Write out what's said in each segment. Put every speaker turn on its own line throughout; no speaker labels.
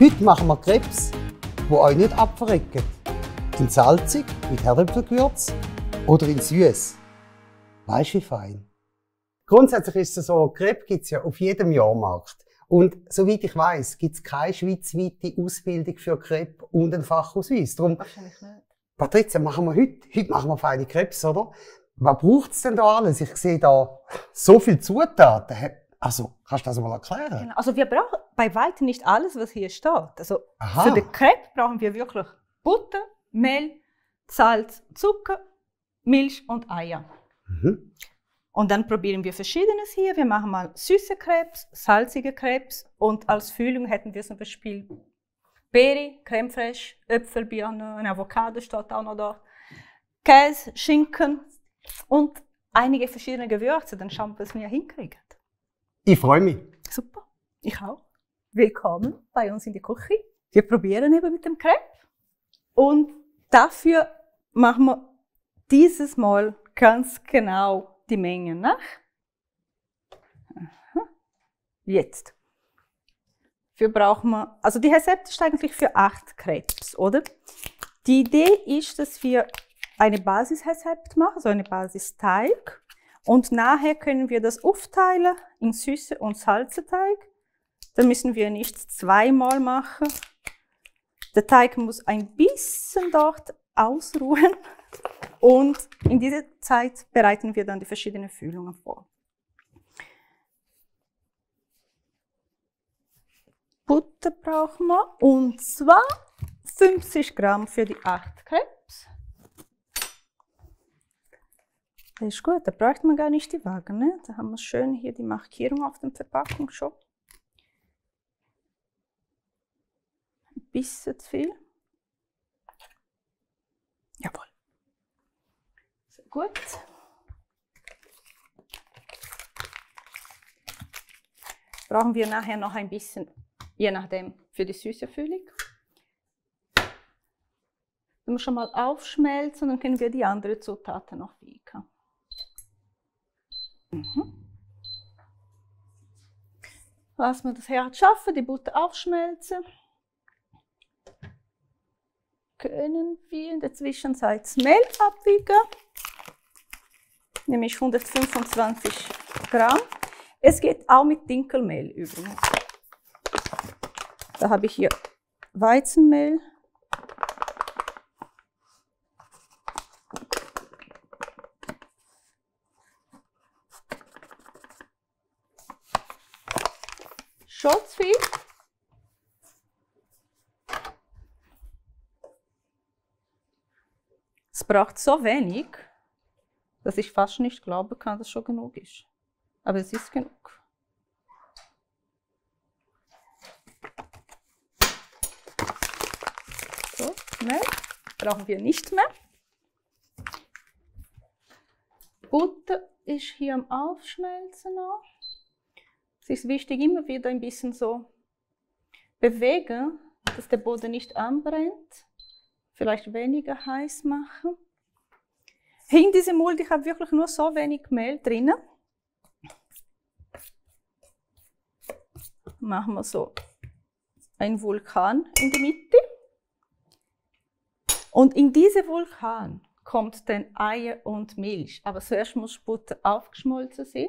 Heute machen wir Crepes, die euch nicht abverrecken. In salzig mit Herdöpfelgewürz oder in süß. Weisst du, wie fein? Grundsätzlich ist es so, Crepe gibt es ja auf jedem Jahrmarkt. Und soweit ich weiss, gibt es keine schweizweite Ausbildung für Crepe und ein Fach aus uns. Darum,
wahrscheinlich nicht.
Patricia, machen wir heute machen wir feine Crepes, oder? Was braucht es denn da alles? Ich sehe da so viele Zutaten. Also, kannst du das mal erklären?
Genau. Also wir brauchen bei weitem nicht alles, was hier steht. Also
Aha.
für den Crepe brauchen wir wirklich Butter, Mehl, Salz, Zucker, Milch und Eier.
Mhm.
Und dann probieren wir Verschiedenes hier. Wir machen mal süße Crepes, salzige Crepes und als Füllung hätten wir zum Beispiel Beere, Creme fraiche, Äpfelbirne, ein Avocado steht auch noch dort, Käse, Schinken und einige verschiedene Gewürze. Dann schauen wir, was wir hinkriegen.
Ich freue mich.
Super, ich auch. Willkommen bei uns in der Küche. Wir probieren eben mit dem Crepe. Und dafür machen wir dieses Mal ganz genau die Menge nach. Jetzt. Dafür brauchen wir, also die Rezept ist eigentlich für 8 Crepes, oder? Die Idee ist, dass wir eine Basisrezept machen, so eine Basisteig. Und nachher können wir das aufteilen in süße und salze Teig. Dann müssen wir nicht zweimal machen. Der Teig muss ein bisschen dort ausruhen. Und in dieser Zeit bereiten wir dann die verschiedenen Füllungen vor. Butter brauchen wir, und zwar 50 Gramm für die 8 Crepes. Das ist gut, da braucht man gar nicht die Waage, ne? Da haben wir schön hier die Markierung auf der Verpackung schon. Ein bisschen zu viel. Jawohl. Sehr gut. Brauchen wir nachher noch ein bisschen, je nachdem, für die süße Füllung. Wenn wir schon mal aufschmelzen, dann können wir die anderen Zutaten noch wiegen. Lassen wir das Herd schaffen, die Butter aufschmelzen. Können wir in der Zwischenzeit das Mehl abwiegen. Nämlich 125 Gramm. Es geht auch mit Dinkelmehl übrigens. Da habe ich hier Weizenmehl. Schon zu viel. Es braucht so wenig, dass ich fast nicht glauben kann, dass es schon genug ist. Aber es ist genug. So, Mehl brauchen wir nicht mehr. Butter ist hier am Aufschmelzen noch. Es ist wichtig, immer wieder ein bisschen so bewegen, dass der Boden nicht anbrennt. Vielleicht weniger heiß machen. In diesem Mulde, ich habe wirklich nur so wenig Mehl drin. Machen wir so einen Vulkan in der Mitte. Und in diesen Vulkan kommt dann Eier und Milch. Aber zuerst muss die Butter aufgeschmolzen sein.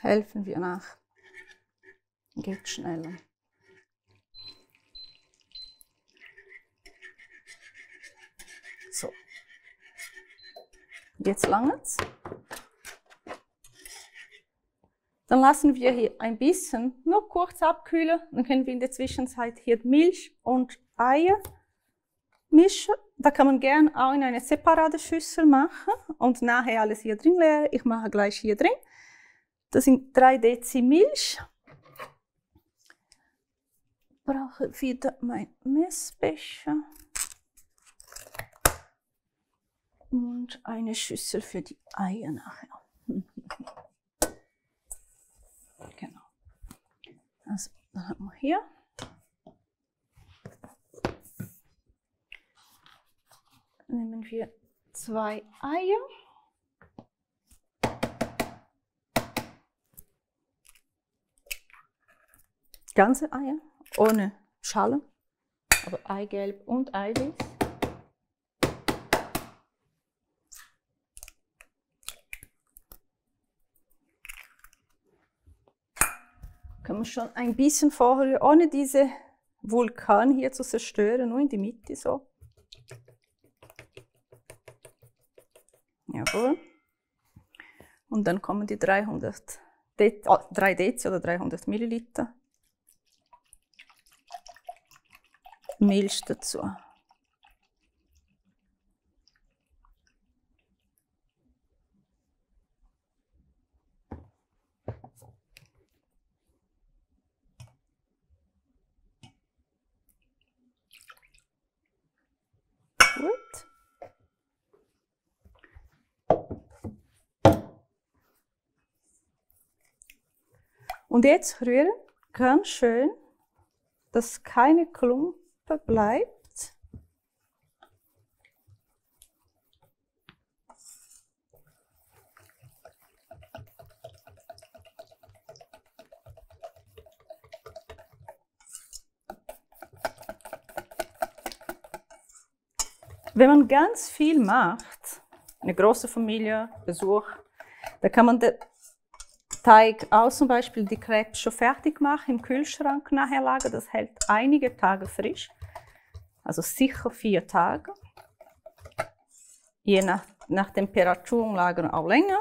Helfen wir nach. Geht schneller. So. Jetzt langt's. Dann lassen wir hier ein bisschen nur kurz abkühlen. Dann können wir in der Zwischenzeit hier Milch und Eier mischen. Da kann man gerne auch in eine separate Schüssel machen und nachher alles hier drin leeren. Ich mache gleich hier drin. Das sind 3 Dezi Milch. Ich brauche wieder mein Messbecher. Und eine Schüssel für die Eier nachher. Genau. Dann haben wir hier. Nehmen wir 2 Eier. Ganze Eier, ohne Schale, aber Eigelb und Eiweiß. Kann man schon ein bisschen vorrühren, ohne diese Vulkan hier zu zerstören, nur in die Mitte so. Jawohl. Und dann kommen die 3 Dezi oder 300 Milliliter Milch dazu. Gut. Und jetzt rühren, ganz schön, dass keine Klumpen bleibt. Wenn man ganz viel macht, eine große Familie, Besuch, da kann man den Teig auch zum Beispiel die Crepes schon fertig machen, im Kühlschrank nachher lagern. Das hält einige Tage frisch, also sicher 4 Tage. Je nach Temperatur lagern auch länger.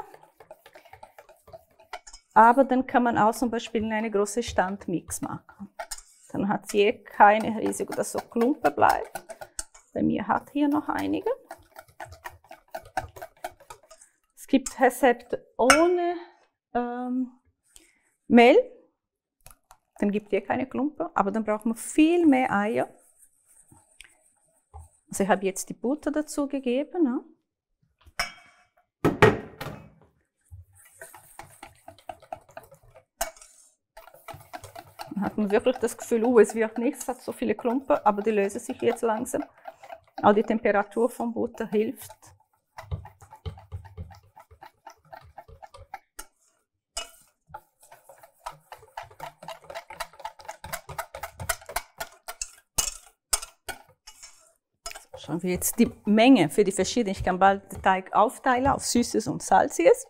Aber dann kann man auch zum Beispiel in eine große Standmix machen. Dann hat sie keine Risiko, dass so Klumpen bleibt. Bei mir hat hier noch einige. Es gibt Rezepte ohne Mehl, dann gibt ihr keine Klumpen, aber dann braucht man viel mehr Eier. Also ich habe jetzt die Butter dazu gegeben. Ne? Dann hat man wirklich das Gefühl, es wird nichts, es hat so viele Klumpen, aber die lösen sich jetzt langsam. Auch die Temperatur von Butter hilft. Schauen wir jetzt die Menge für die verschiedenen. Ich kann bald den Teig aufteilen auf Süßes und Salziges.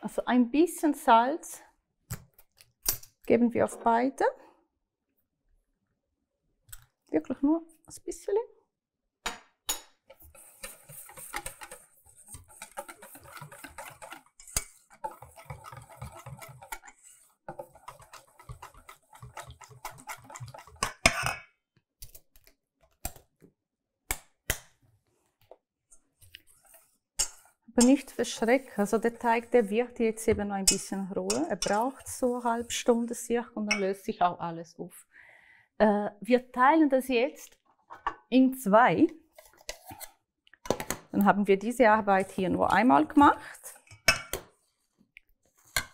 Also ein bisschen Salz geben wir auf beide. Wirklich nur ein bisschen. Aber nicht verschrecken. Also der Teig, der wird jetzt eben noch ein bisschen roher. Er braucht so eine halbe Stunde circa und dann löst sich auch alles auf. Wir teilen das jetzt in 2. Dann haben wir diese Arbeit hier nur einmal gemacht.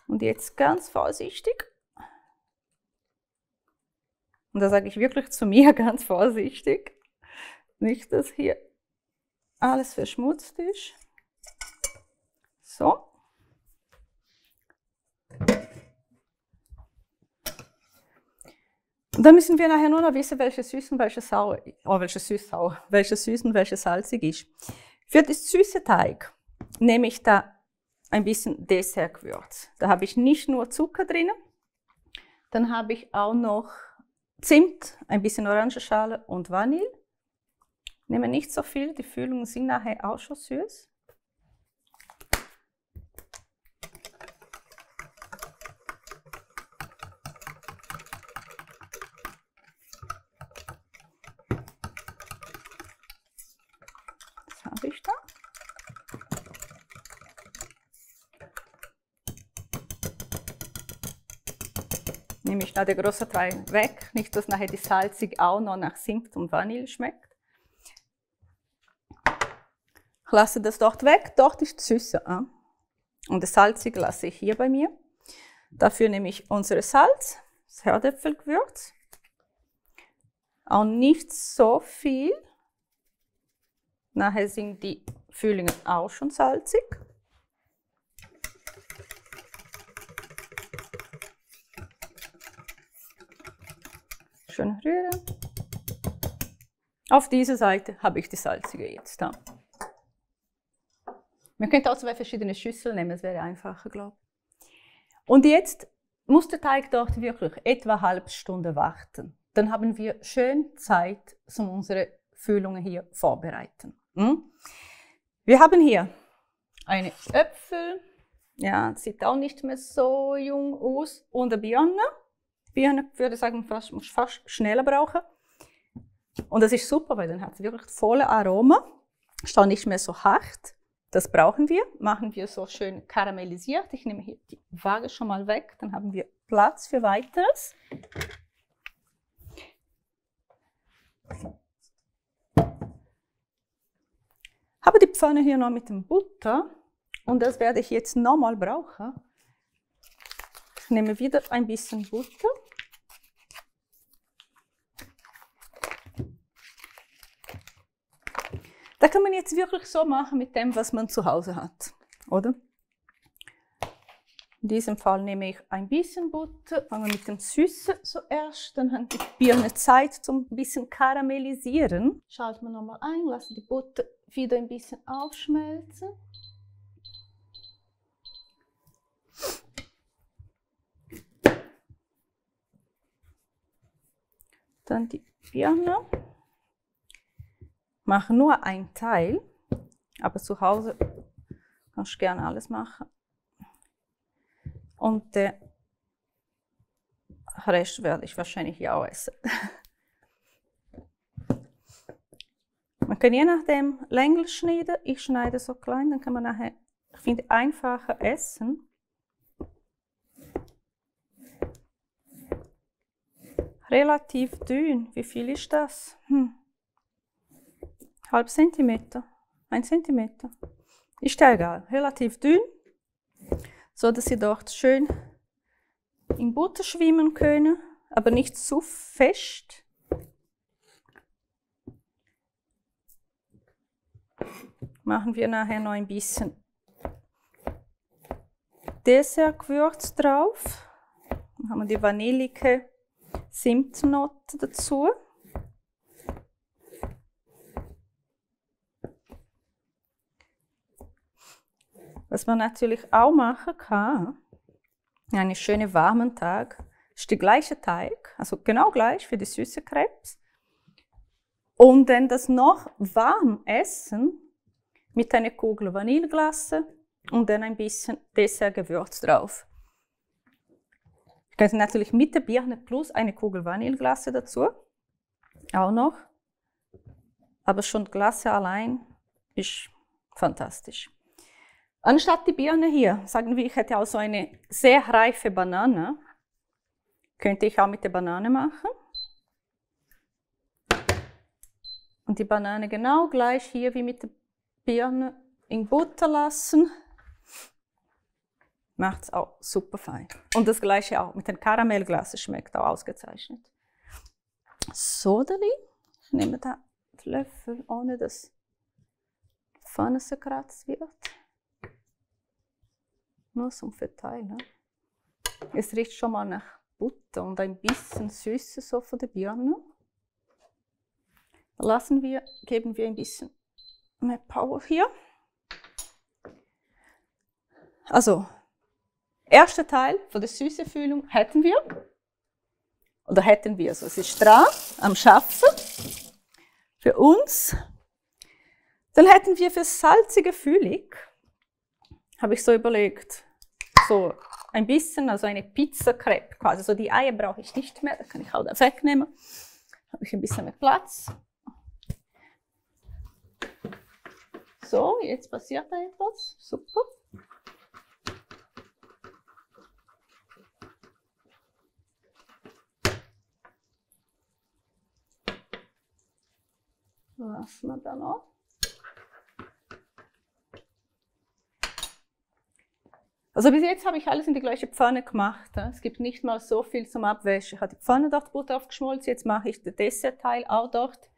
Und jetzt ganz vorsichtig. Und da sage ich wirklich zu mir ganz vorsichtig. Nicht, dass hier alles verschmutzt ist. So. Und dann müssen wir nachher nur noch wissen, welche süß und welche sauer, welche süß und welche salzig ist. Für den süßen Teig nehme ich da ein bisschen Dessertgewürz. Da habe ich nicht nur Zucker drin, dann habe ich auch noch Zimt, ein bisschen Orangenschale und Vanille. Ich nehme nicht so viel, die Füllungen sind nachher auch schon süß. Habe ich da. nehme ich da den großen Teil weg, nicht, dass nachher die salzig auch noch nach Zimt und Vanille schmeckt. Ich lasse das dort weg, dort ist die Süße. Und das Salzige lasse ich hier bei mir. Dafür nehme ich unser Salz, das Herdöpfelgewürz. Auch nicht so viel. Nachher sind die Füllungen auch schon salzig. Schön rühren. Auf dieser Seite habe ich die salzige jetzt da. Man könnte auch 2 verschiedene Schüsseln nehmen, das wäre einfacher, glaube ich. Und jetzt muss der Teig dort wirklich etwa eine halbe Stunde warten. Dann haben wir schön Zeit, um unsere Füllungen hier vorbereiten. Wir haben hier eine Äpfel, ja, sieht auch nicht mehr so jung aus, und eine Birne. Birne würde ich sagen, muss fast schneller brauchen. Und das ist super, weil dann hat es wirklich volle Aroma, ist auch nicht mehr so hart. Das brauchen wir, machen wir so schön karamellisiert. Ich nehme hier die Waage schon mal weg, dann haben wir Platz für weiteres. Habe die Pfanne hier noch mit dem Butter und das werde ich jetzt nochmal brauchen. Ich nehme wieder ein bisschen Butter. Da kann man jetzt wirklich so machen mit dem, was man zu Hause hat, oder? In diesem Fall nehme ich ein bisschen Butter, fangen wir mit dem Süßen zuerst, dann hat die Birne Zeit zum ein bisschen karamellisieren. Schalten wir nochmal ein, lassen die Butter wieder ein bisschen aufschmelzen. Dann die Birne. Mache nur einen Teil, aber zu Hause kannst du gerne alles machen. Und den Rest werde ich wahrscheinlich hier auch essen. Man kann je nachdem länger schneiden. Ich schneide so klein, dann kann man nachher, ich finde, einfacher essen. Relativ dünn. Wie viel ist das? Halb Zentimeter, 1 Zentimeter. Ist ja egal, relativ dünn, so dass sie dort schön in Butter schwimmen können, aber nicht zu fest. Machen wir nachher noch ein bisschen Dessertgewürz drauf. Dann haben wir die vanillige Zimtnote dazu. Was man natürlich auch machen kann, an einem schönen warmen Tag, ist der gleiche Teig, also genau gleich für die süßen Crepes. Und dann das noch warm essen mit einer Kugel Vanilleglasse und dann ein bisschen Dessertgewürz drauf. Ich könnte natürlich mit der Birne plus eine Kugel Vanilleglasse dazu, auch noch. Aber schon die Glasse allein ist fantastisch. Anstatt die Birne hier, sagen wir, ich hätte auch so eine sehr reife Banane, könnte ich auch mit der Banane machen. Und die Banane genau gleich hier wie mit der Birne in Butter lassen. Macht es auch super fein. Und das gleiche auch mit den Karamellglasen, schmeckt auch ausgezeichnet. Sodeli, ich nehme da den Löffel, ohne dass die Pfanne zerkratzt wird. Nur zum Verteilen. Es riecht schon mal nach Butter und ein bisschen Süße so von der Birne. Geben wir ein bisschen mehr Power hier. Also, erster Teil von der süßen Füllung hätten wir. Also es ist dran am Schaffen für uns. Dann hätten wir für salzige Füllung, habe ich so überlegt, so ein bisschen, also eine Pizza-Crepe quasi. So die Eier brauche ich nicht mehr, da kann ich auch da wegnehmen. Habe ich ein bisschen mehr Platz. So, jetzt passiert da etwas. Super. lassen wir da noch. Also bis jetzt habe ich alles in die gleiche Pfanne gemacht. Es gibt nicht mal so viel zum Abwäschen. Ich habe die Pfanne dort gut aufgeschmolzen, jetzt mache ich den Dessertteil auch dort.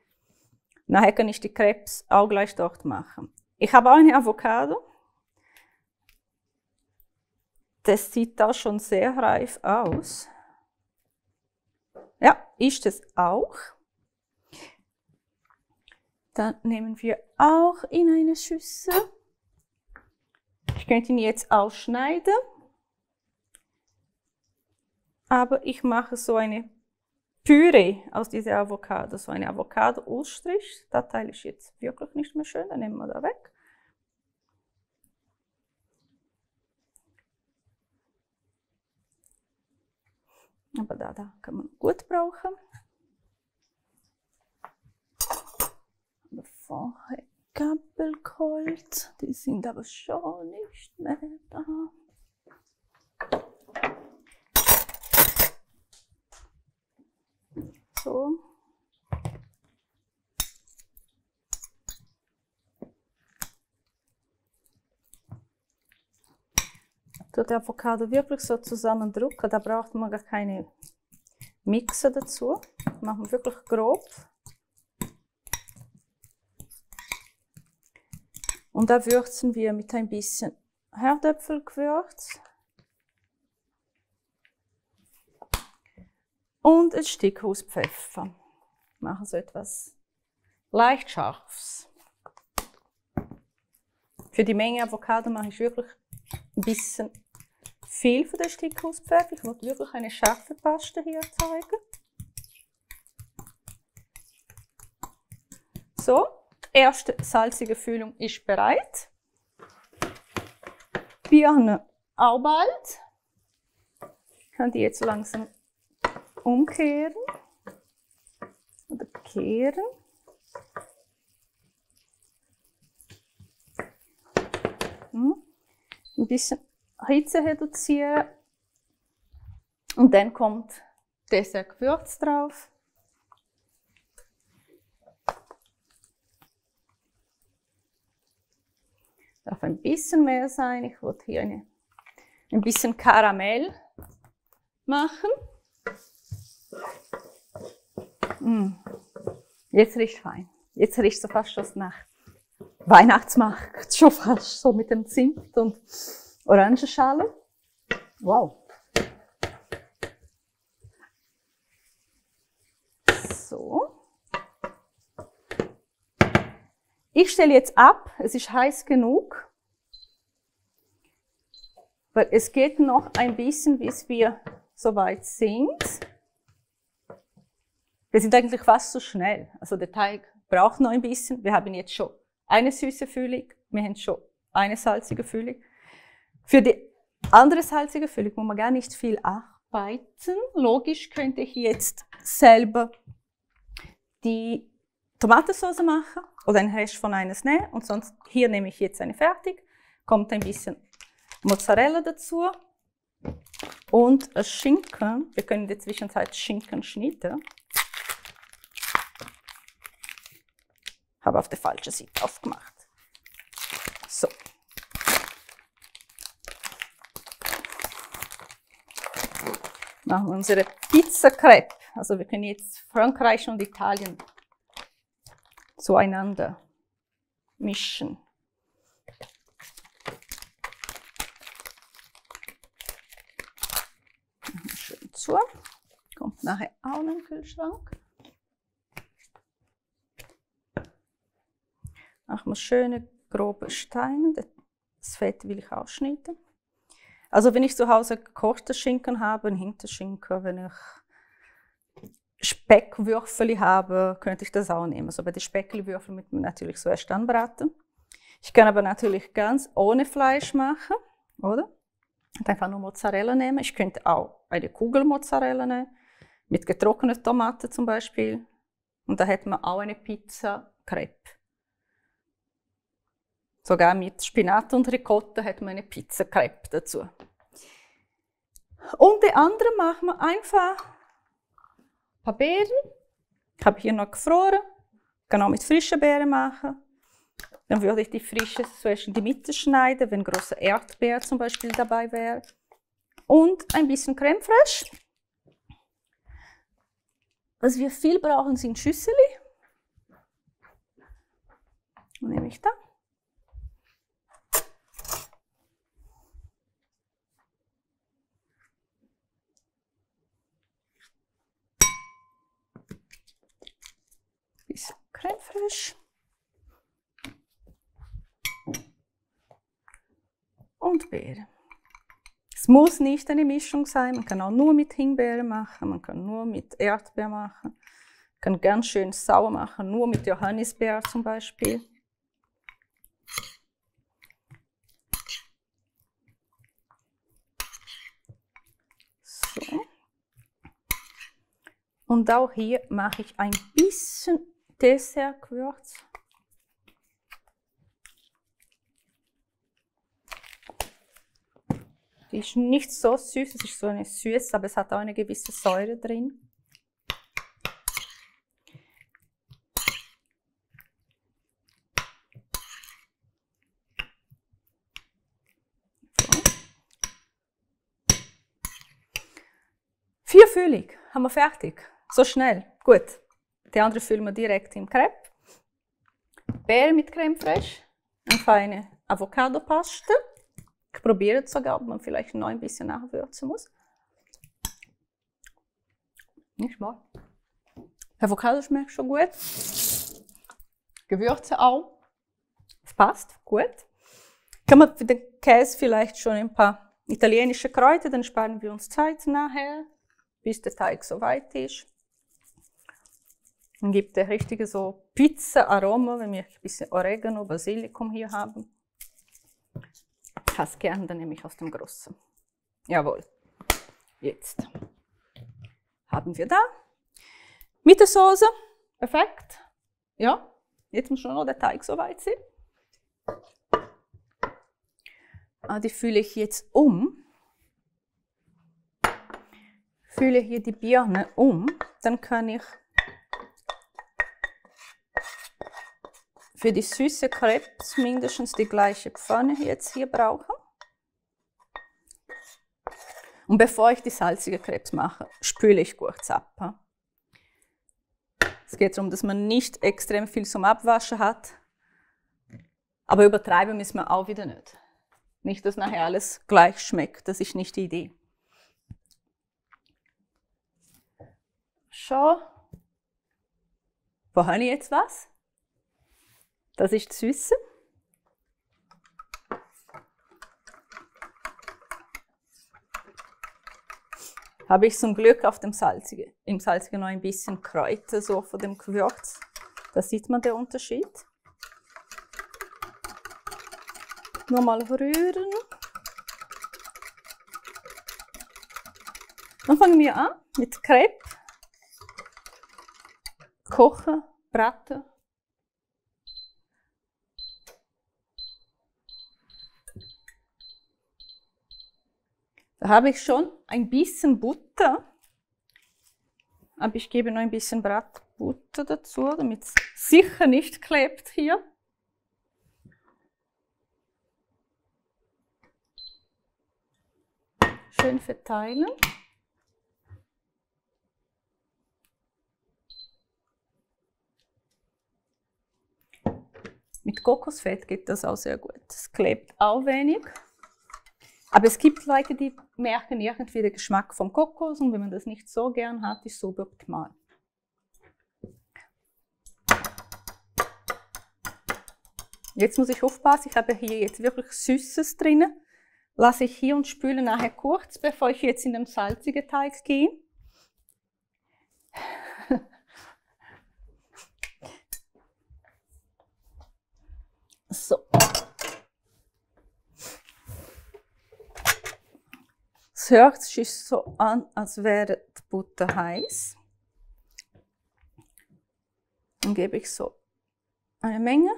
Nachher kann ich die Crepes auch gleich dort machen. Ich habe auch eine Avocado. Das sieht auch schon sehr reif aus. Ja, ist es auch. Dann nehmen wir auch in eine Schüssel. Ich könnte ihn jetzt ausschneiden, aber ich mache so eine Püree aus dieser Avocado, so eine Avocado-Ausstrich. Der Teil ist jetzt wirklich nicht mehr schön, dann nehmen wir da weg. Aber da kann man gut brauchen. Aber vorher Gabel geholt, die sind aber schon nicht mehr da. So. Die Avocado wirklich so zusammendrücken, da braucht man gar keine Mixer dazu. Machen wir wirklich grob. Und da würzen wir mit ein bisschen Herdöpfelgewürz und ein Stück Hauspfeffer. Machen so etwas leicht Scharfes. Für die Menge Avocado mache ich wirklich ein bisschen viel für das Stück Hauspfeffer. Ich wollte wirklich eine scharfe Paste hier zeigen. So. Die erste salzige Füllung ist bereit. Birnen auch bald. Ich kann die jetzt langsam umkehren oder kehren. Ein bisschen Hitze reduzieren und dann kommt Dessertgewürz drauf. Darf ein bisschen mehr sein. Ich wollte hier ein bisschen Karamell machen. Jetzt riecht es fein. Jetzt riecht es fast schon nach Weihnachtsmarkt. Schon fast so mit dem Zimt und Orangenschale. Wow. So. Ich stelle jetzt ab, es ist heiß genug, weil es geht noch ein bisschen, bis wir soweit sind. Wir sind eigentlich fast so schnell, also der Teig braucht noch ein bisschen. Wir haben jetzt schon eine süße Füllung, wir haben schon eine salzige Füllung. Für die andere salzige Füllung muss man gar nicht viel arbeiten. Logisch könnte ich jetzt selber die Tomatensauce machen oder einen Rest von eines nehmen und sonst hier nehme ich jetzt eine fertig. Kommt ein bisschen Mozzarella dazu und ein Schinken. Wir können in der Zwischenzeit Schinken schneiden. Habe auf der falschen Seite aufgemacht. So. Machen wir unsere Pizza Crepe. Also wir können jetzt Frankreich und Italien zueinander mischen. Schön zu. Kommt nachher auch in den Kühlschrank. Machen wir schöne grobe Steine. Das Fett will ich ausschneiden. Also wenn ich zu Hause gekochte Schinken habe, einen Hinterschinken, wenn ich Speckwürfel habe, könnte ich das auch nehmen. Also bei den Speckwürfeln mit mir natürlich zuerst anbraten. Ich kann aber natürlich ganz ohne Fleisch machen, oder? Und einfach nur Mozzarella nehmen. Ich könnte auch eine Kugel Mozzarella nehmen, mit getrockneten Tomaten zum Beispiel. Und da hätten wir auch eine Pizza Crepe. Sogar mit Spinat und Ricotta hätten wir eine Pizza Crepe dazu. Und die andere machen wir einfach ein paar Beeren. Ich habe hier noch gefroren. kann auch mit frischen Beeren machen. Dann würde ich die frische zuerst in die Mitte schneiden, wenn große Erdbeer zum Beispiel dabei wäre. Und ein bisschen Creme fraiche. Was wir viel brauchen, sind Schüssel. Nehme ich da. Bisschen Creme fraiche. Und Beeren. Es muss nicht eine Mischung sein, man kann auch nur mit Himbeeren machen, man kann nur mit Erdbeer machen, man kann ganz schön sauer machen, nur mit Johannisbeer zum Beispiel. So. Und auch hier mache ich ein bisschen Dessertgewürz. Die ist nicht so süß, es ist so eine Süße, aber es hat auch eine gewisse Säure drin. So. Vierfühlig, haben wir fertig. So schnell, gut. Die andere füllen wir direkt im Crepe. Beeren mit Creme fraiche, eine feine Avocado-Paste. Ich probiere es sogar, ob man vielleicht noch ein bisschen nachwürzen muss. Nicht mal. Avocado schmeckt schon gut. Gewürze auch. Es passt gut. Kann man für den Käse vielleicht schon ein paar italienische Kräuter, dann sparen wir uns Zeit nachher, bis der Teig soweit ist. Dann gibt der richtige so Pizza-Aroma, wenn wir ein bisschen Oregano, Basilikum hier haben. Ich hasse gerne, dann nehme ich aus dem Großen. Jawohl. Jetzt haben wir da mit der Soße. Perfekt. Ja, jetzt muss schon noch der Teig soweit sein. Die fülle ich jetzt um. Fülle hier die Birne um. Dann kann ich für die süße Crepes mindestens die gleiche Pfanne jetzt hier brauchen. Und bevor ich die salzige Crepes mache, spüle ich kurz ab. Es geht darum, dass man nicht extrem viel zum Abwaschen hat. Aber übertreiben müssen wir auch wieder nicht. Nicht, dass nachher alles gleich schmeckt, das ist nicht die Idee. Schau. Wo habe ich jetzt was? Das ist die Süße. Habe ich zum Glück auf dem Salzigen, im Salzigen noch ein bisschen Kräuter so von dem Gewürz. Da sieht man den Unterschied. Nochmal rühren. Dann fangen wir an mit Crepe. Kochen, braten. Da habe ich schon ein bisschen Butter, aber ich gebe noch ein bisschen Bratbutter dazu, damit es sicher nicht klebt hier. Schön verteilen. Mit Kokosfett geht das auch sehr gut. Es klebt auch wenig. Aber es gibt Leute, die merken irgendwie den Geschmack vom Kokos und wenn man das nicht so gern hat, ist es suboptimal. Jetzt muss ich aufpassen, ich habe hier jetzt wirklich Süßes drin. Lasse ich hier und spüle nachher kurz, bevor ich jetzt in den salzigen Teig gehe. So. Es hört sich so an, als wäre die Butter heiß. Dann gebe ich so eine Menge.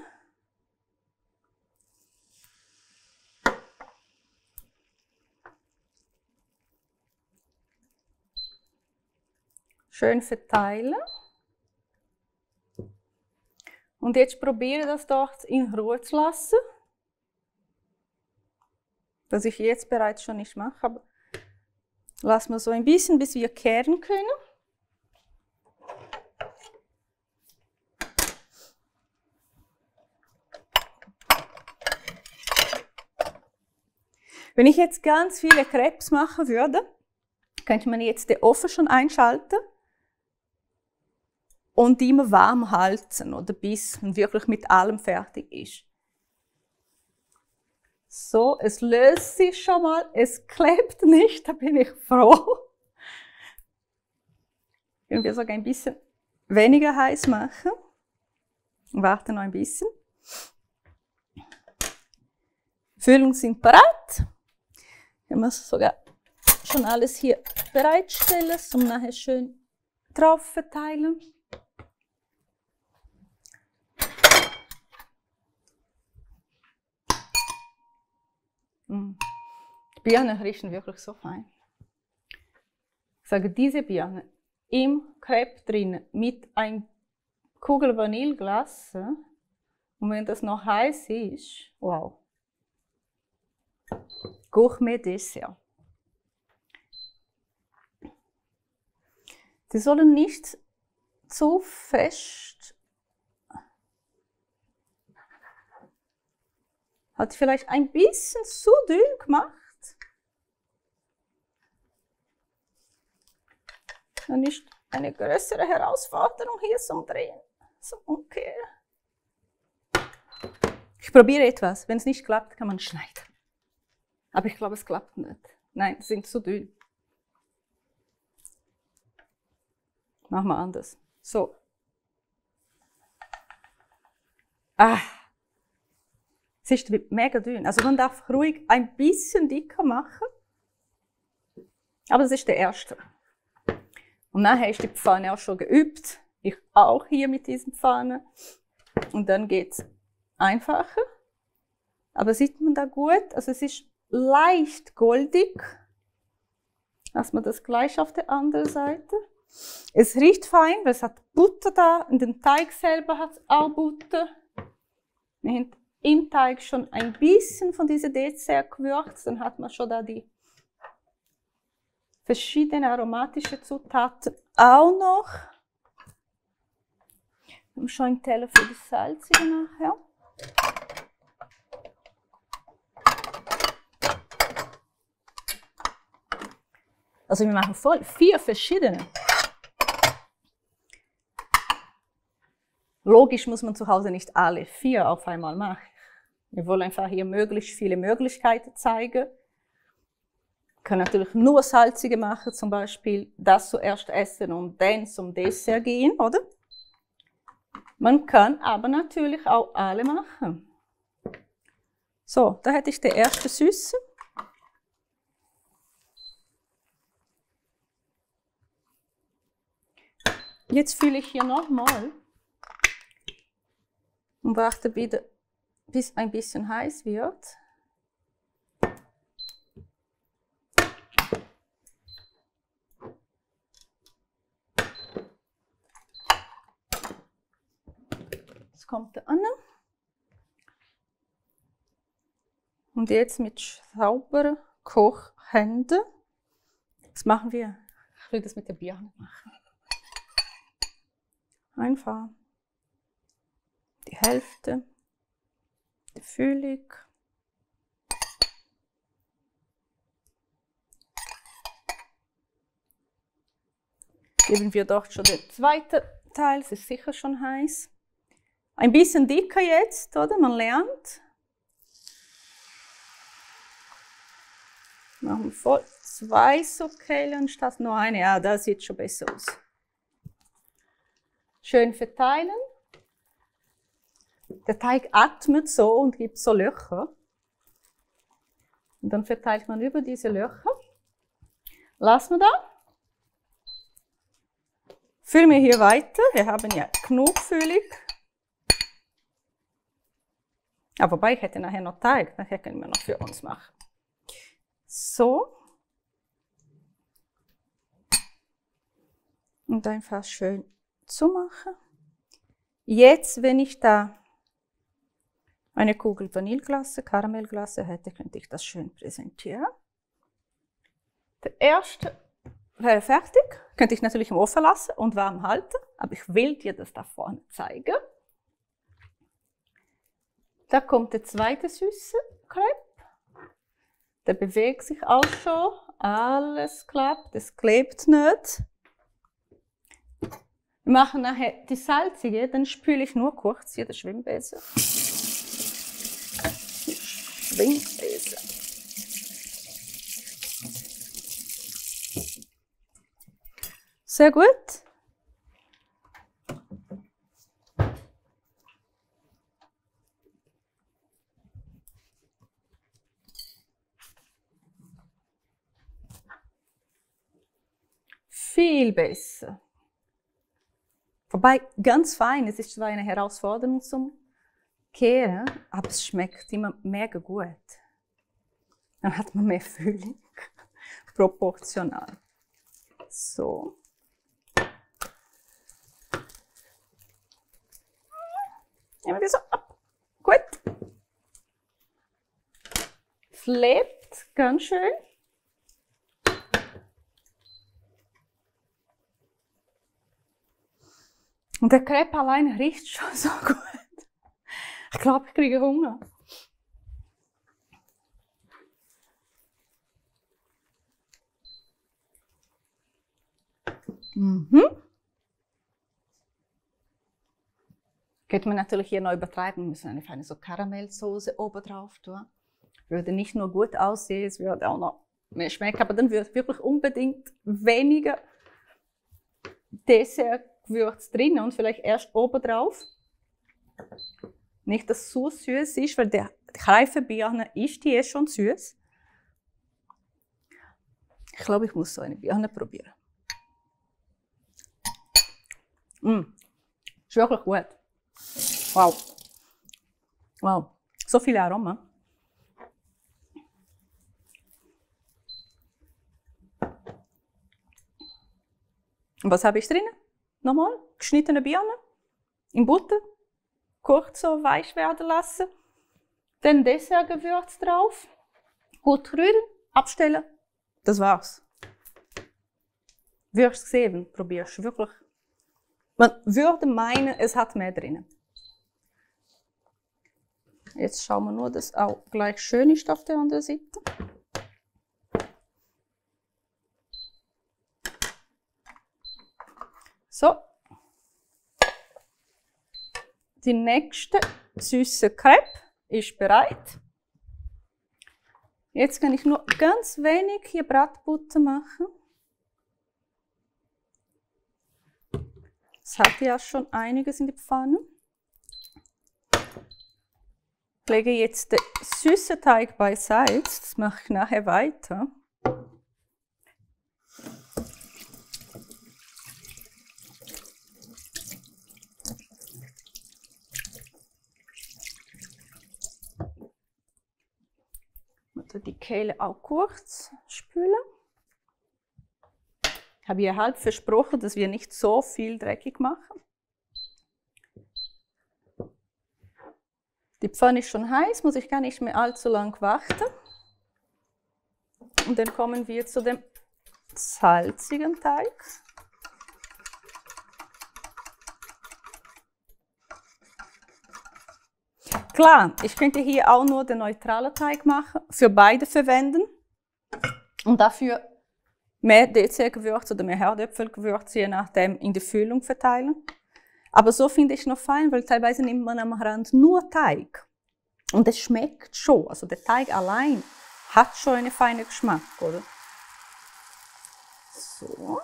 Schön verteilen. Und jetzt probiere das dort in Ruhe zu lassen. Was ich jetzt bereits schon nicht mache, aber lassen wir so ein bisschen, bis wir kehren können. Wenn ich jetzt ganz viele Crepes machen würde, könnte man jetzt den Ofen schon einschalten und die immer warm halten, oder bis man wirklich mit allem fertig ist. So, es löst sich schon mal, es klebt nicht, da bin ich froh. Können wir sogar ein bisschen weniger heiß machen. Warte noch ein bisschen. Füllungen sind bereit. Wir müssen sogar schon alles hier bereitstellen, um nachher schön drauf verteilen. Die Birnen riechen wirklich so fein. Ich sage, diese Birne im Crepe drin mit einer Kugel Vanilleglas und wenn das noch heiß ist, wow. Gourmet-Dessert. Die sollen nicht zu fest. Hat vielleicht ein bisschen zu dünn gemacht. Und nicht eine größere Herausforderung hier zum Drehen. So, okay. Ich probiere etwas. Wenn es nicht klappt, kann man schneiden. Aber ich glaube, es klappt nicht. Nein, sie sind zu dünn. Machen wir anders. So. Es ist mega dünn. Also man darf ruhig ein bisschen dicker machen. Aber das ist der erste. Und nachher ist die Pfanne auch schon geübt. Ich auch hier mit diesen Pfannen. Und dann geht es einfacher. Aber sieht man da gut? Also es ist leicht goldig. Lassen wir das gleich auf der anderen Seite. Es riecht fein, weil es hat Butter da. In dem Teig selber hat es auch Butter. Wir haben im Teig schon ein bisschen von diesem Dessert gewürzt. Dann hat man schon da die verschiedenen aromatischen Zutaten auch noch. Wir haben schon einen Teller für das Salzige nachher. Also wir machen voll 4 verschiedene. Logisch muss man zu Hause nicht alle 4 auf einmal machen. Wir wollen einfach hier möglichst viele Möglichkeiten zeigen. Wir können natürlich nur salzige machen, zum Beispiel das zuerst essen und dann zum Dessert gehen, oder? Man kann aber natürlich auch alle machen. So, da hätte ich die erste Süße. Jetzt fülle ich hier nochmal und warte wieder, bis ein bisschen heiß wird. Jetzt kommt der an. Und jetzt mit sauberen Kochhänden. Was machen wir? Ich will das mit der Birne machen. Einfach die Hälfte der Füllung. Geben wir dort schon den zweiten Teil, es ist sicher schon heiß. Ein bisschen dicker jetzt, oder? Man lernt. Machen wir voll 2 so Kehlen statt nur eine. Ja, das sieht schon besser aus. Schön verteilen. Der Teig atmet so und gibt so Löcher. Und dann verteilt man über diese Löcher. Lassen wir da. Füllen wir hier weiter. Wir haben ja genug Füllung. Ja, wobei ich hätte nachher noch Teig. Nachher können wir noch für uns machen. So. Und einfach schön zumachen. Jetzt, wenn ich da eine Kugel Vanilleglace, Karamellglace hätte, könnte ich das schön präsentieren. Der erste wäre fertig. Könnte ich natürlich im Ofen lassen und warm halten, aber ich will dir das da vorne zeigen. Da kommt der zweite süße Crepe. Der bewegt sich auch schon. Alles klappt, es klebt nicht. Wir machen nachher die salzige, dann spüle ich nur kurz hier den Schwimmbesen. Schwimmbesen. Sehr gut. Viel besser. Wobei, ganz fein, es ist zwar eine Herausforderung zum Kehren, aber es schmeckt immer mega gut. Dann hat man mehr Füllung, proportional. So. Nehmen wir so ab. Gut. Klebt ganz schön. Und der Crepe allein riecht schon so gut. Ich glaube, ich kriege Hunger. Könnte man natürlich hier noch übertreiben, wir müssen eine feine so Karamellsoße oben drauf tun. Würde nicht nur gut aussehen, es würde auch noch mehr schmecken, aber dann würde wirklich unbedingt weniger Dessertgewürz drin und vielleicht erst oben drauf. Nicht, dass es so süß ist, weil die reife Birne ist die schon süß. Ich glaube, ich muss so eine Birne probieren. Ist wirklich gut. Wow. Wow. So viele Aromen. Und was habe ich drin? Nochmal, geschnittene Birnen in Butter, kurz so weich werden lassen. Dann Dessertgewürz drauf, gut rühren, abstellen. Das war's. Wirst sehen, probierst wirklich. Man würde meinen, es hat mehr drin. Jetzt schauen wir nur, dass es auch gleich schön ist auf der anderen Seite. So. Die nächste süße Crepe ist bereit. Jetzt kann ich nur ganz wenig hier Bratbutter machen. Es hat ja schon einiges in die Pfanne. Ich lege jetzt den süßen Teig beiseite. Das mache ich nachher weiter. Die Kehle auch kurz spülen. Ich habe hier halb versprochen, dass wir nicht so viel dreckig machen. Die Pfanne ist schon heiß, muss ich gar nicht mehr allzu lang warten. Und dann kommen wir zu dem salzigen Teig. Klar, ich könnte hier auch nur den neutralen Teig machen, für beide verwenden und dafür mehr Dessertgewürz oder mehr Herdöpfelgewürz, je nachdem, in die Füllung verteilen. Aber so finde ich noch fein, weil teilweise nimmt man am Rand nur Teig und es schmeckt schon. Also der Teig allein hat schon einen feinen Geschmack, oder? So.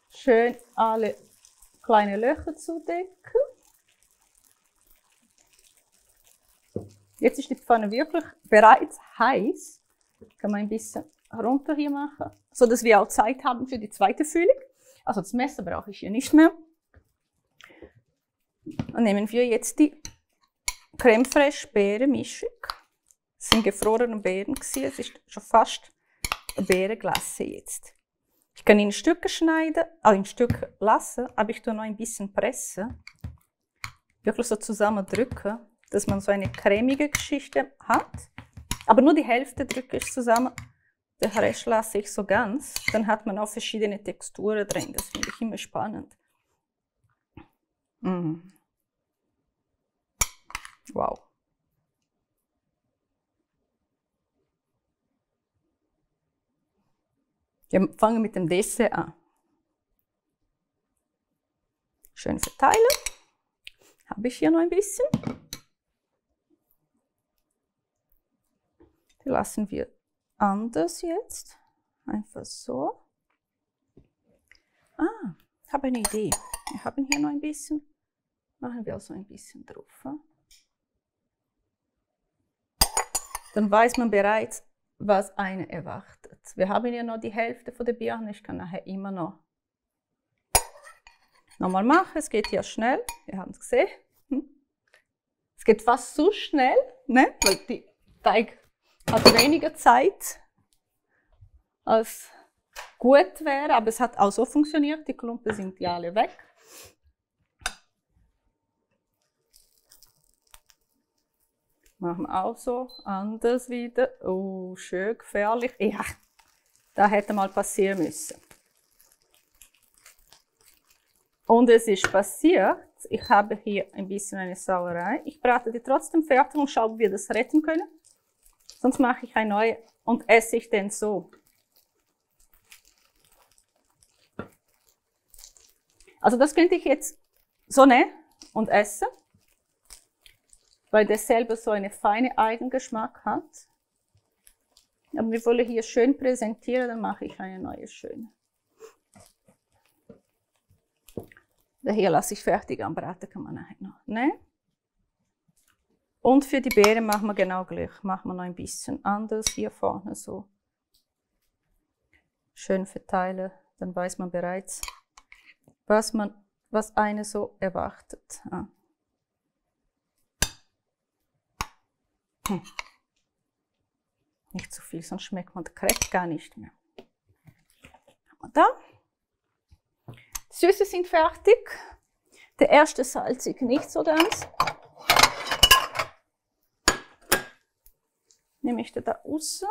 Schön alle kleine Löcher zudecken. Jetzt ist die Pfanne wirklich bereits heiß. Kann man ein bisschen runter hier machen, so dass wir auch Zeit haben für die zweite Füllung. Also das Messer brauche ich hier nicht mehr. Dann nehmen wir jetzt die Crème Fraîche Beerenmischung. Das sind gefrorene Beeren gewesen. Es ist schon fast eine Beerenglace jetzt. Ich Ich kann ihn in Stücke schneiden, in Stücke lassen, aber ich tue noch ein bisschen pressen. Wirklich so zusammendrücken, dass man so eine cremige Geschichte hat. Aber nur die Hälfte drücke ich zusammen, den Rest lasse ich so ganz. Dann hat man auch verschiedene Texturen drin, das finde ich immer spannend. Wow. Wir fangen mit dem Dessert an. Schön verteilen. Habe ich hier noch ein bisschen. Die lassen wir anders jetzt. Einfach so. Ich habe eine Idee. Wir haben hier noch ein bisschen. Machen wir auch so ein bisschen drauf. Dann weiß man bereits, was einen erwartet. Wir haben ja noch die Hälfte von der Birne. Ich kann nachher immer noch nochmal machen. Es geht hier schnell. Wir haben es gesehen. Es geht fast zu schnell, ne? Weil der Teig hat weniger Zeit, als gut wäre. Aber es hat auch so funktioniert. Die Klumpen sind ja alle weg. Machen wir auch so, anders wieder. Oh, schön gefährlich. Ja, das hätte mal passieren müssen. Und es ist passiert. Ich habe hier ein bisschen eine Sauerei. Ich brate die trotzdem fertig und schaue, ob wir das retten können. Sonst mache ich eine neue und esse ich den so. Also das könnte ich jetzt so nehmen und essen, weil der selber so einen feinen Eigengeschmack hat. Aber wir wollen hier schön präsentieren, dann mache ich eine neue schöne. Hier lasse ich fertig anbraten, kann man nachher noch nehmen. Und für die Beeren machen wir genau gleich. Machen wir noch ein bisschen anders hier vorne so. Schön verteilen, dann weiß man bereits, was eine so erwartet. Nicht zu viel, sonst schmeckt man den Crepe gar nicht mehr. Haben wir da. Die Süße sind fertig. Der erste salzig nicht so ganz. Nehme ich den da raus.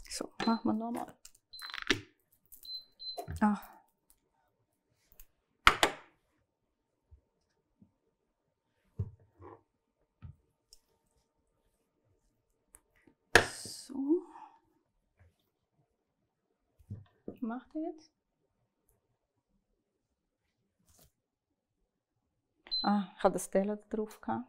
So, machen wir nochmal. So. Was macht er jetzt? Ich habe das Teller drauf gehabt.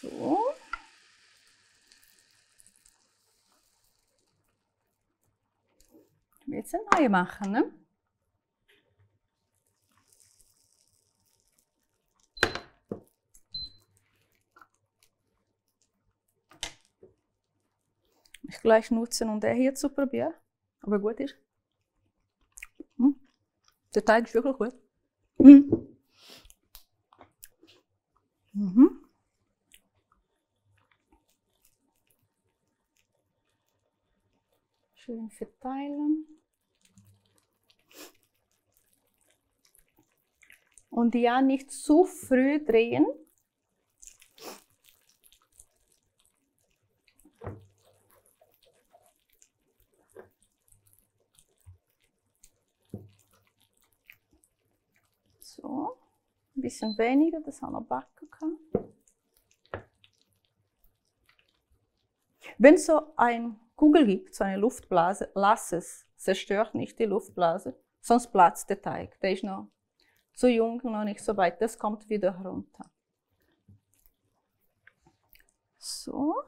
So. Ich will jetzt eine neue machen, ne? Ich gleich nutzen, um den hier zu probieren. Aber gut ist. Der Teig ist wirklich gut. Schön verteilen. Und ja, nicht zu früh drehen. So, ein bisschen weniger, das haben wir backen können. Wenn es so eine Kugel gibt, so eine Luftblase, lass es, zerstört nicht die Luftblase, sonst platzt der Teig. Der ist noch zu jung, noch nicht so weit, das kommt wieder runter. So.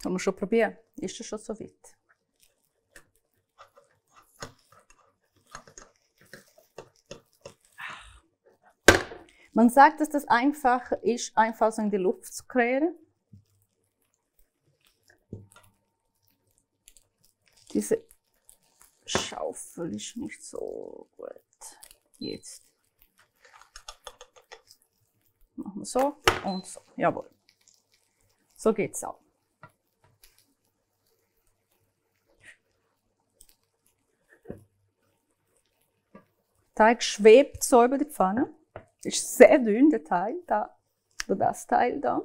Wollen wir schon probieren? Ist das schon so weit? Man sagt, dass das einfacher ist, einfach so in die Luft zu kreieren. Diese Schaufel ist nicht so gut. Jetzt machen wir so und so. Jawohl. So geht's auch. Der Teig schwebt so über die Pfanne. Ist sehr dünn, der Teil da. Oder das Teil da.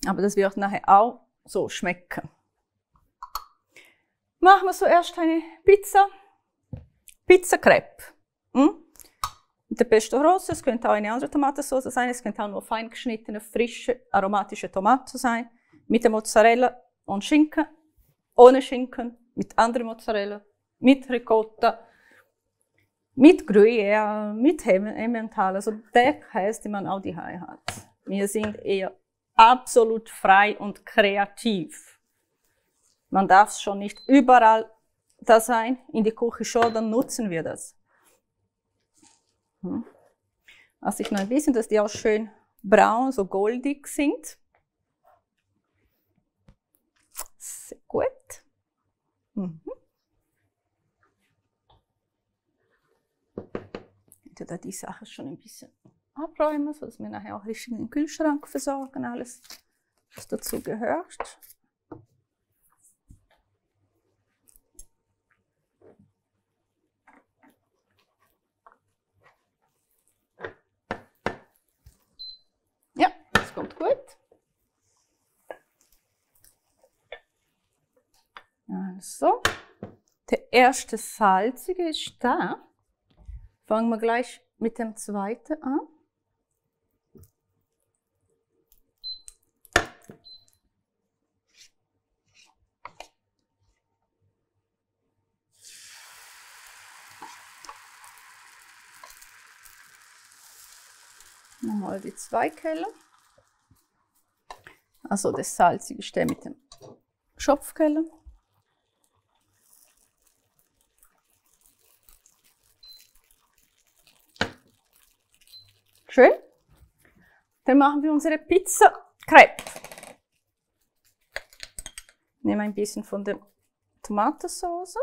Aber das wird nachher auch so schmecken. Machen wir zuerst eine Pizza. Pizza-Crepe. Mit der Pesto Rosso, es könnte auch eine andere Tomatensauce sein, es könnte auch nur fein geschnittene, frische, aromatische Tomaten sein. Mit der Mozzarella und Schinken, ohne Schinken, mit anderer Mozzarella, mit Ricotta, mit Gruyère, mit Emmental, also der Käse, den man auch daheim hat. Wir sind eher absolut frei und kreativ. Man darf es schon nicht überall da sein, in die Küche schon, dann nutzen wir das. Also ich noch ein bisschen, dass die auch schön braun, so goldig sind. Sehr gut. Ich tue da die Sachen schon ein bisschen abräumen, sodass wir nachher auch richtig in den Kühlschrank versorgen, alles, was dazu gehört. Ja, das kommt gut. Also, der erste salzige ist da. Fangen wir gleich mit dem zweiten an. Nochmal die zwei Kellen. Also das salzige ist der mit dem Schopfkellen. Schön. Dann machen wir unsere Pizza Crepe. Nehmen ein bisschen von der Tomatensauce.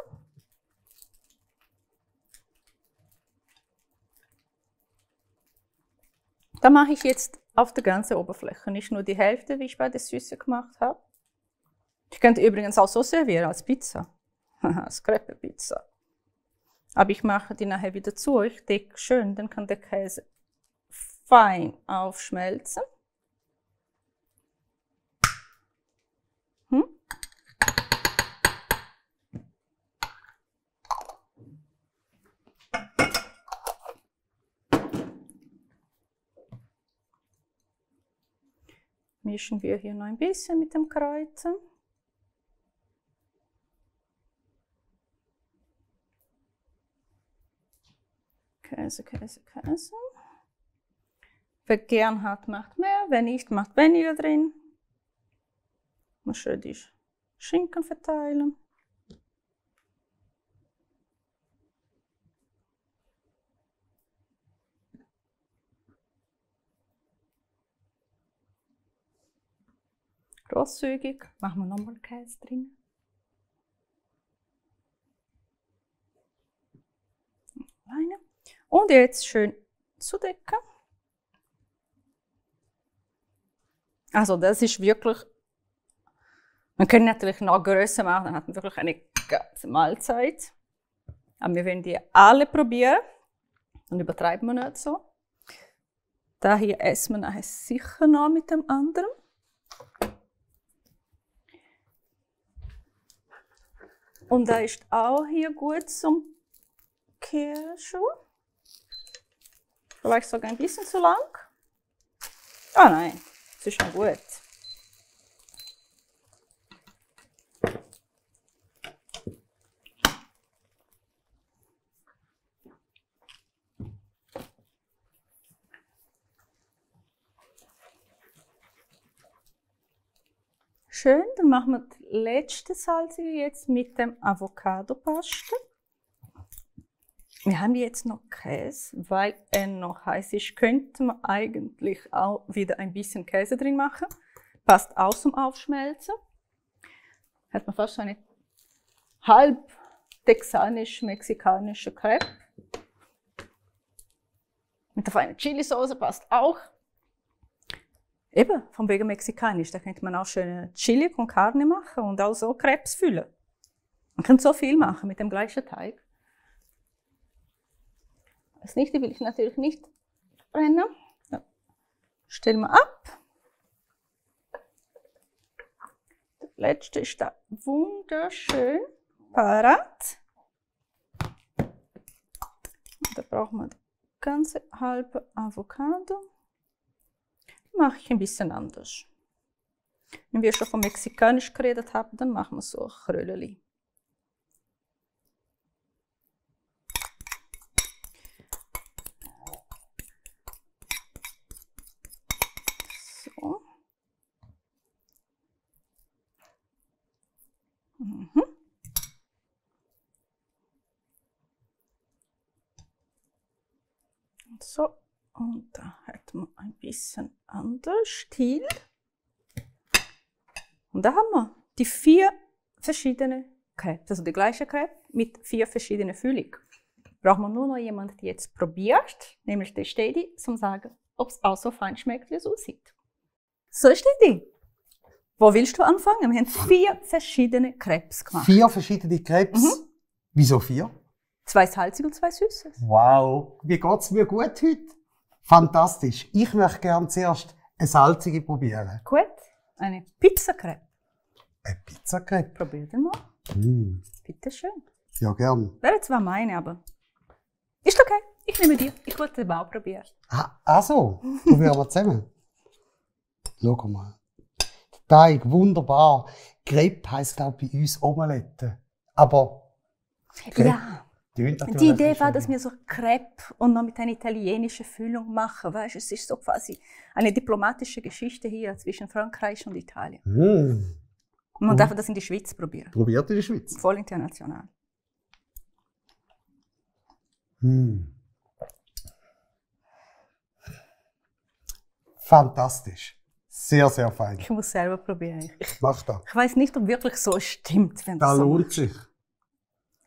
Da mache ich jetzt auf der ganzen Oberfläche, nicht nur die Hälfte, wie ich bei der Süße gemacht habe. Ich könnte übrigens auch so servieren als Pizza, als Crepe-Pizza. Aber ich mache die nachher wieder zu, ich decke schön, dann kann der Käse fein aufschmelzen. Mischen wir hier noch ein bisschen mit dem Kräutern. Käse, Käse, Käse. Wer gern hat, macht mehr, wer nicht, macht weniger drin. Mal schön die Schinken verteilen. Großzügig, machen wir nochmal Käse drin. Und jetzt schön zudecken. Also das ist wirklich, man kann natürlich noch größer machen, dann hat man wirklich eine ganze Mahlzeit. Aber wir werden die alle probieren. Dann übertreiben wir nicht so. Da hier essen wir nachher sicher noch mit dem anderen. Und da ist auch hier gut zum Kirschen. Vielleicht sogar ein bisschen zu lang. Ah nein, es ist schon gut. Schön, dann machen wir die letzte salzige jetzt mit dem Avocado-Paste. Wir haben jetzt noch Käse, weil er noch heiß ist, könnte man eigentlich auch wieder ein bisschen Käse drin machen. Passt auch zum Aufschmelzen. Hat man fast so eine halb texanisch-mexikanische Crepe. Mit der feinen Chili-Sauce passt auch. Eben, von wegen mexikanisch, da könnte man auch schöne Chili con Carne machen und auch so Crepes füllen. Man kann so viel machen mit dem gleichen Teig. Das Lichte will ich natürlich nicht brennen. Ja. Stellen wir ab. Das letzte ist da wunderschön parat. Da brauchen wir die ganze halbe Avocado. Mache ich ein bisschen anders. Wenn wir schon von Mexikanisch geredet haben, dann machen wir so ein Kröllchen. So. Und so. Und da hat man ein bisschen anders Stil. Und da haben wir die 4 verschiedenen Crepes, also die gleiche Crepe mit 4 verschiedenen Füllungen. Braucht man nur noch jemanden, der jetzt probiert, nämlich der Stedi, zum sagen, ob es auch so fein schmeckt, wie es aussieht. So, Stedi, wo willst du anfangen? Wir haben 4 verschiedene Crepes gemacht.
4 verschiedene Crepes? Wieso 4?
2 salzige und 2 süße.
Wow, wie geht's mir gut heute? Fantastisch. Ich möchte gerne zuerst eine salzige probieren.
Gut, eine Pizzacrepe.
Eine Pizzacrepe?
Probier den mal. Bitte schön.
Ja, gern.
Wäre zwar meine, aber ist okay. Ich nehme dir. Ich wollte den auch probieren.
So. Probieren wir zusammen. Schau mal. Der Teig, wunderbar. Crepe heisst, glaube ich, bei uns Omelette. Aber Crepe,
ja.
Die
Idee war, dass wir so Crepe und noch mit einer italienischen Füllung machen. Weißt, es ist so quasi eine diplomatische Geschichte hier zwischen Frankreich und Italien. Und man darf das in die Schweiz probieren.
Probiert in der Schweiz?
Voll international.
Fantastisch. Sehr, sehr fein.
Ich muss selber probieren.
Mach das.
Ich weiß nicht, ob wirklich so stimmt, wenn
Das
so
lohnt
macht.
sich.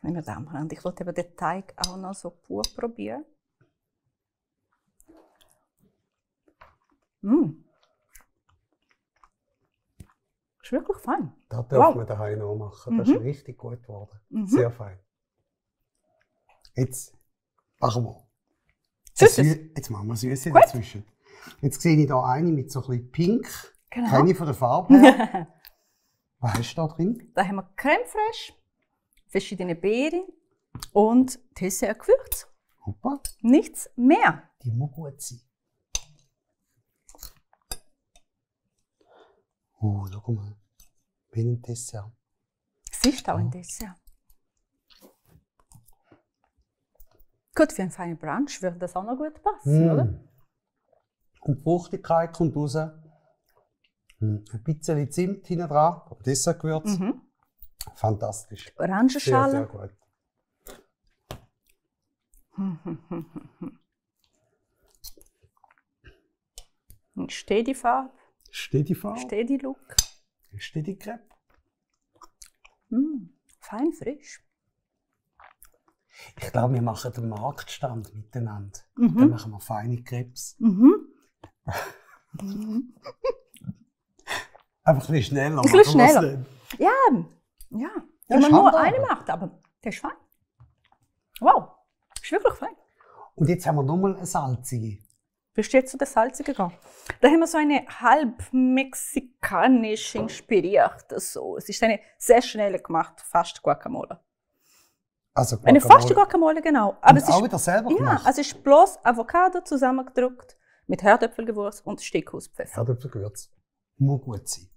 Meine Damen und Herren, ich wollte eben den Teig auch noch so pur probieren. Ist wirklich fein.
Das dürfen wir daheim noch machen. Das ist richtig gut geworden. Sehr fein. Jetzt machen wir. Jetzt machen wir Süße dazwischen. Jetzt sehe ich hier eine mit so ein bisschen Pink.
Genau.
Kenne ich von der Farbe her. Was hast du da drin?
Da haben wir Creme fraiche, verschiedene Beeren und Dessert-Gewürz.
Hoppa.
Nichts mehr.
Die muss gut sein. Schau mal. Wie ein Dessert.
Es ist auch ein Dessert. Gut, für einen feinen Brunch würde das auch noch gut passen, oder?
Und die Fruchtigkeit kommt raus. Ein bisschen Zimt hinten dran, Dessertgewürz. Fantastisch.
Orangenschale.
Sehr, sehr gut.
Und steht die Farbe,
Steht die Farbe?
steht die Look.
Steht die Crepe?
Fein frisch.
Ich glaube, wir machen den Marktstand miteinander. Dann machen wir feine Crepes. Einfach ein bisschen schneller.
Ein bisschen schneller. Ja. Wenn man nur eine macht, aber der ist fein. Wow, ist wirklich fein.
Und jetzt haben wir nochmal eine salzige.
Bist du jetzt zu der salzigen gegangen? Da haben wir so eine halb mexikanisch inspirierte Sauce. Es ist eine sehr schnell gemacht, fast Guacamole.
Also
Eine fast Guacamole, genau. Aber es
auch
ist,
wieder selber
ja,
gemacht?
also es ist bloß Avocado zusammengedrückt mit Herdöpfelgewürz und Steckhauspfeffer.
Herdöpfelgewürz. Muss gut sein.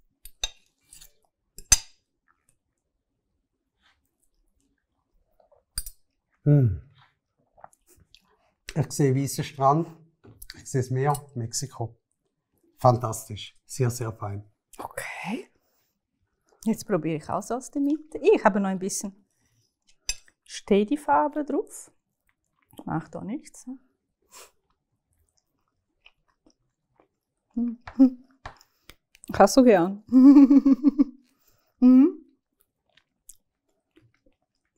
Ich sehe weißen Strand. Ich sehe das Meer, Mexiko. Fantastisch. Sehr, sehr fein.
Okay. Jetzt probiere ich auch so aus der Mitte. Ich habe noch ein bisschen Steady-Farbe drauf. Macht auch nichts. Kannst du gern.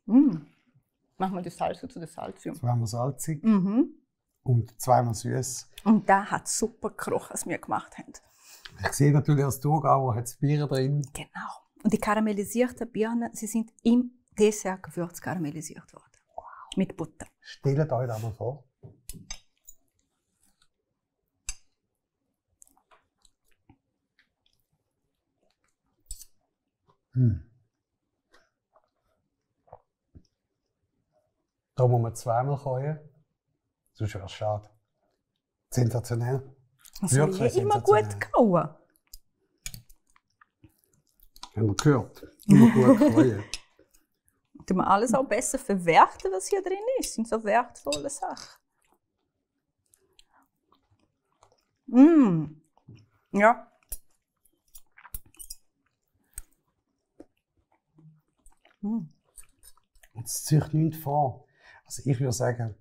Machen wir die Salsa zu der Salzium.
Zweimal salzig und zweimal süß.
Und da hat super gerochen, was wir gemacht haben.
Ich sehe natürlich als Thurgauer hat es Bier drin.
Genau. Und die karamellisierten Birnen, sie sind im Dessertgewürz karamellisiert worden. Wow. Mit Butter.
Stellt euch das mal vor. Da muss man zweimal kochen. Sonst wäre es schade. Sensationell.
Das soll ja immer gut kauen.
Haben wir gehört. Immer gut kochen.
Und man alles auch besser verwerten, was hier drin ist. Das sind so wertvolle Sachen. Ja.
Und es zieht nichts vor. Also ich würde sagen,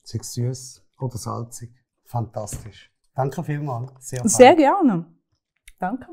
sei es süß oder salzig. Fantastisch. Danke vielmals.
Sehr gerne. Danke.